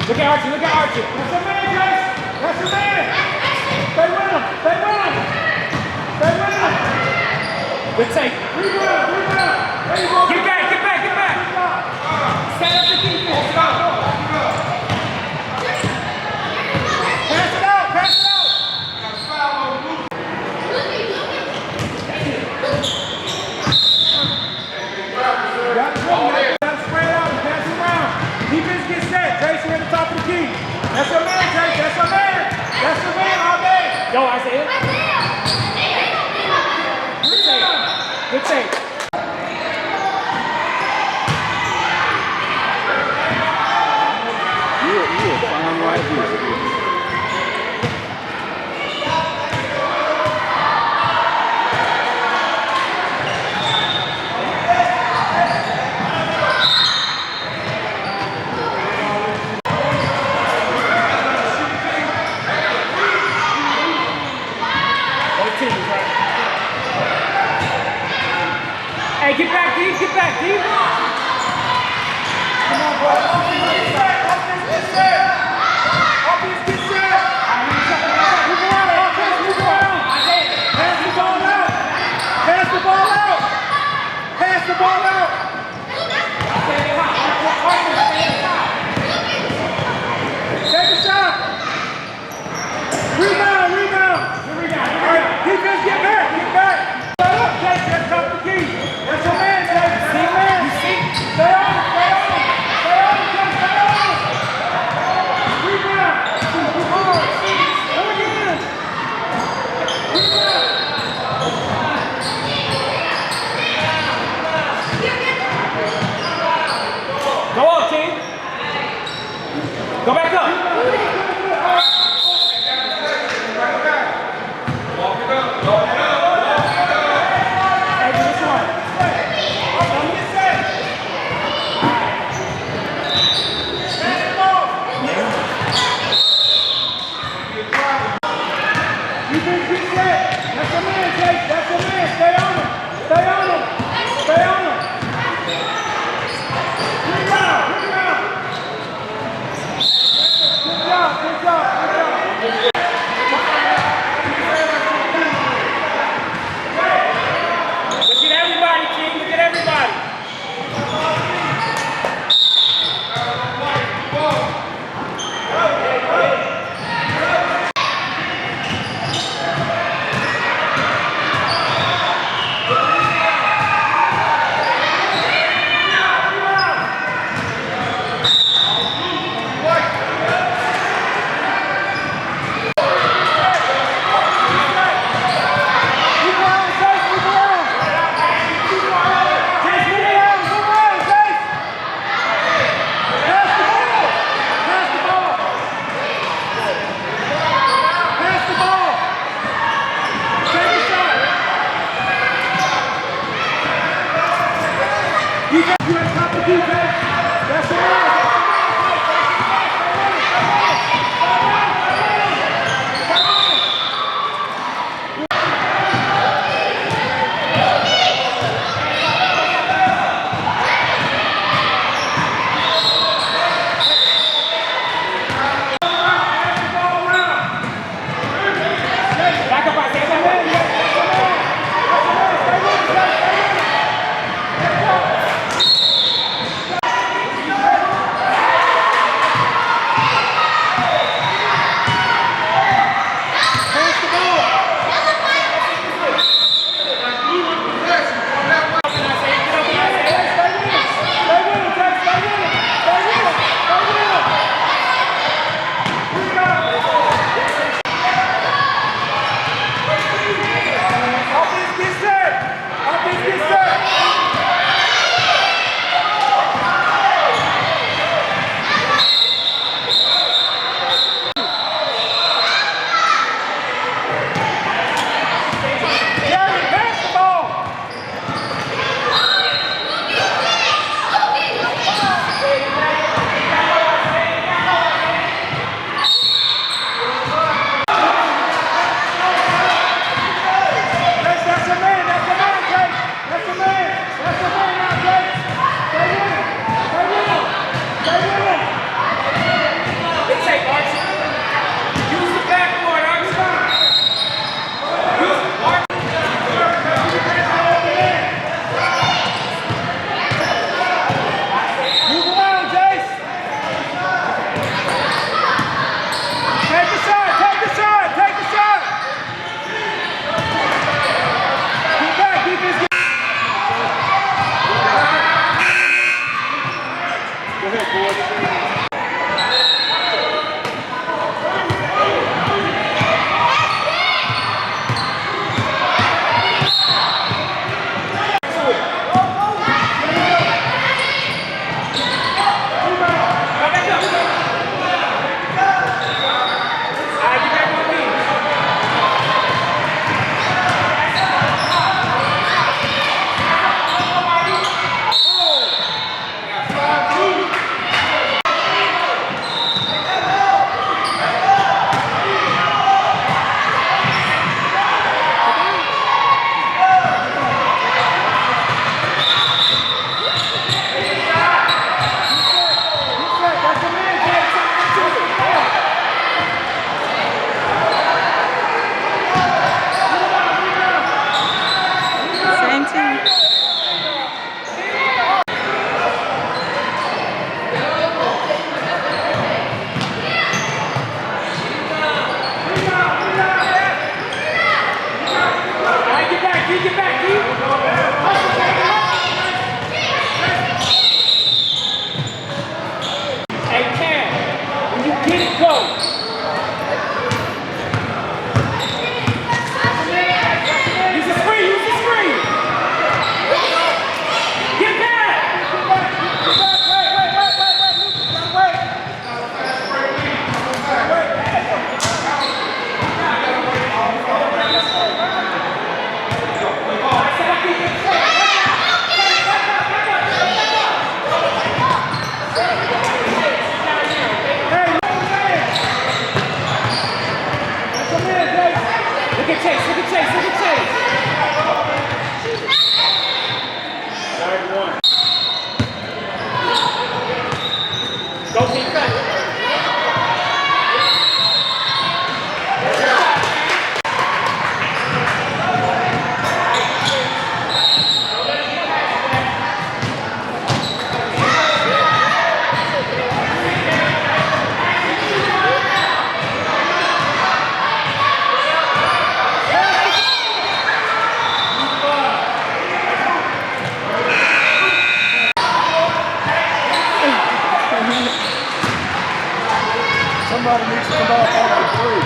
Look at Archie, look at Archie. That's your man, Jace. That's your man. Stay with him. Stay with him. Stay with him. Good take. Rebound, rebound. There you go. Get back, get back, get back. Set up the defense. Pass it out, pass it out. Gotta spread out and pass it around. Defense get set. Jason at the top of the key. That's your man, Jason. That's your man. That's your man all day. Yo, Isaiah. Good take. Good take. You fine right here. Hey, get back, D. Get back, D. Come on, boy. Offense get set. Offense get set. Offense get set. Move around. Offense, move around. Pass the ball out. Pass the ball out. Pass the ball out. Take a shot. Rebound, rebound. All right, defense, get back, get back. Shut up, Jake. That's top of the key. That's your man, Jake. That's your man. You see? Stay on it, stay on it. Stay on it, Jake. Stay on it. Rebound. Hard. Go again. Rebound. Go on, team. Go back up. Hey, this one. Come get set. Pass the ball. Defense get set. That's your man, Jake. That's your man. Stay on him. Stay on him. Stay on him. Rebound. Rebound. Good job. Good job. Good job. Look at everybody, team. Look at everybody. go. Use the screen, use the screen. Get back. Look at Chase, look at Chase, look at Chase. Third one. Go keep cut. Somebody needs to come off on the three.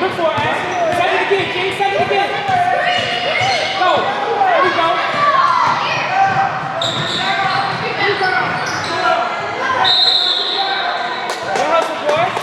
Look for it, Ash. Set it again, King. Set it again. Go. There we go. Good hustle, boys.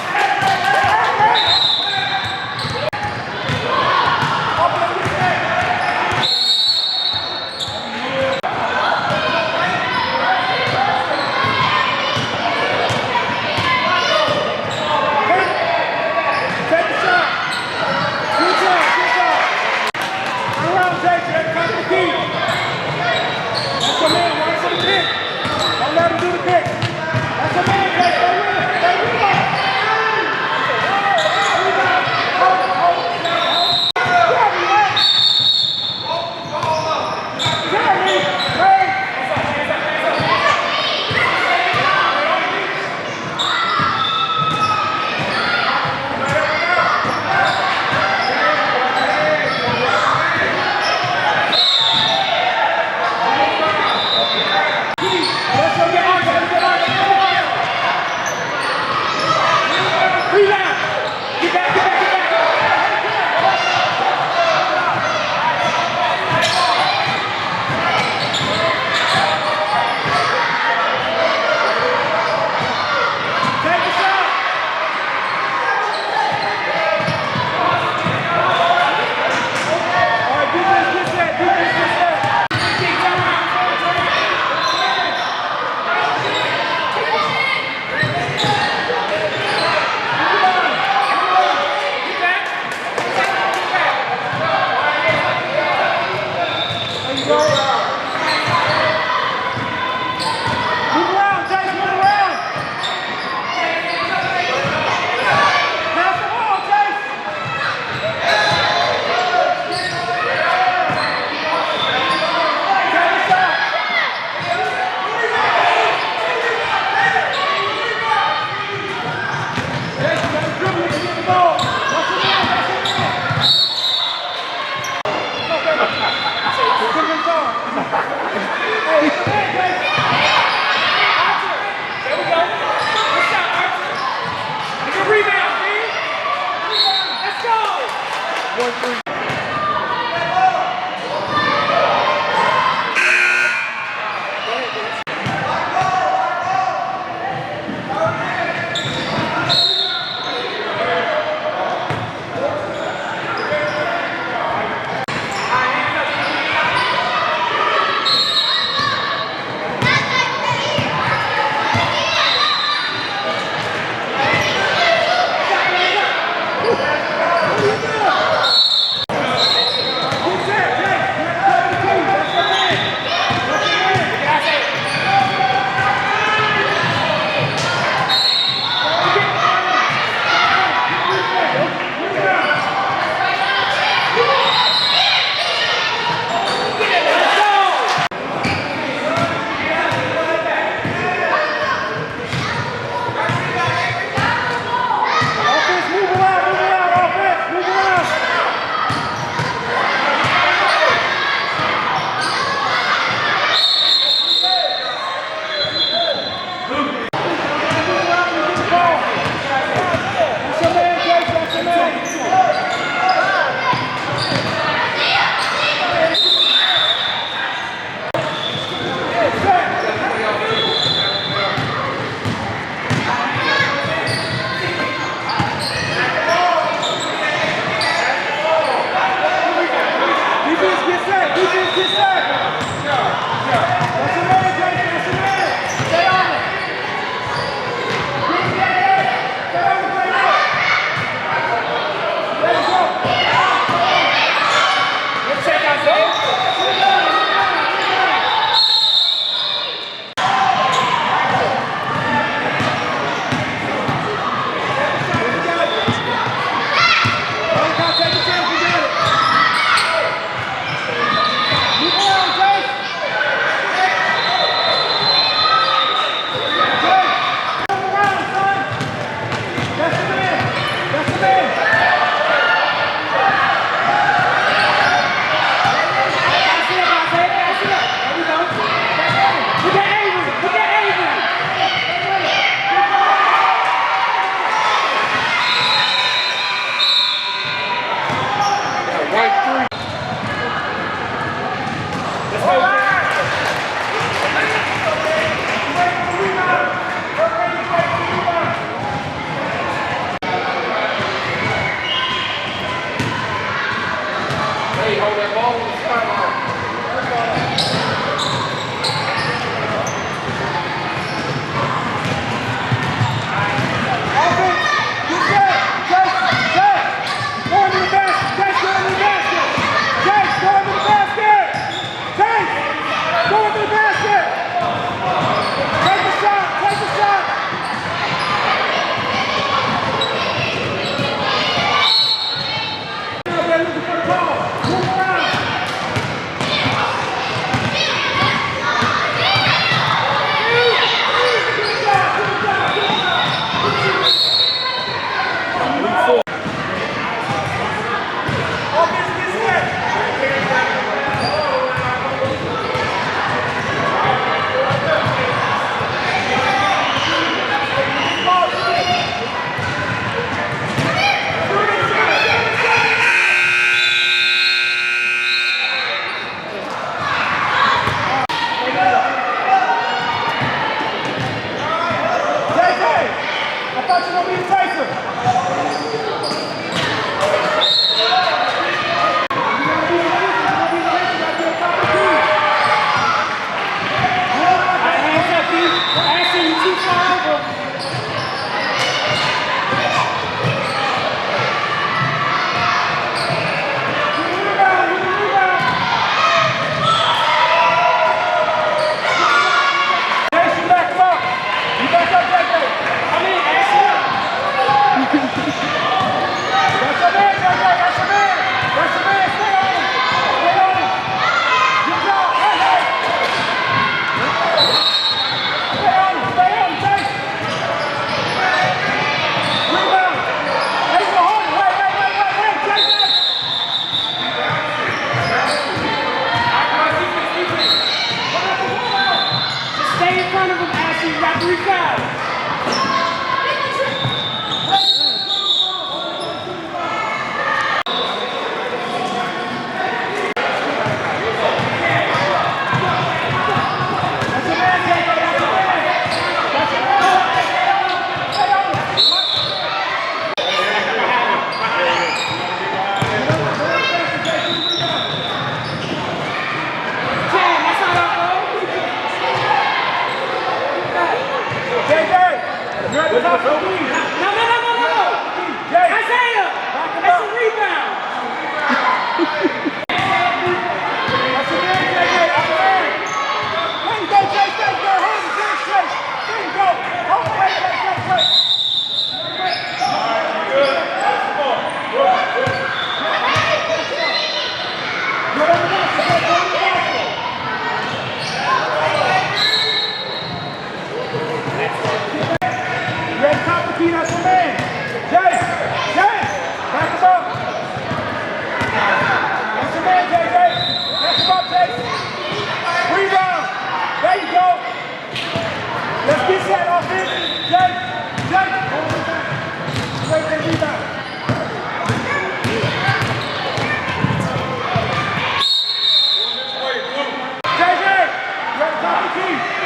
top the key.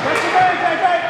That's the man, JJ.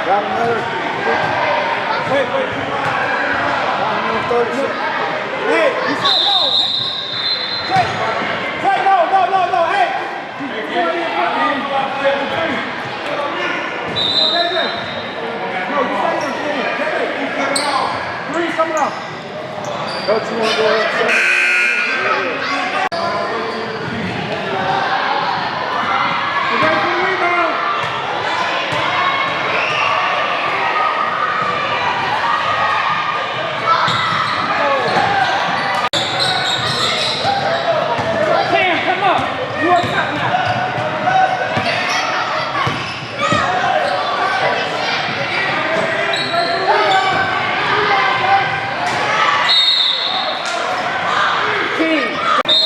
Got another. Wait. Got another 30 seconds. Hey, you said no. Hey, no. Hey. No, you say three coming up. Coach, you want to go ahead? King.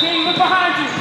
King, look behind you.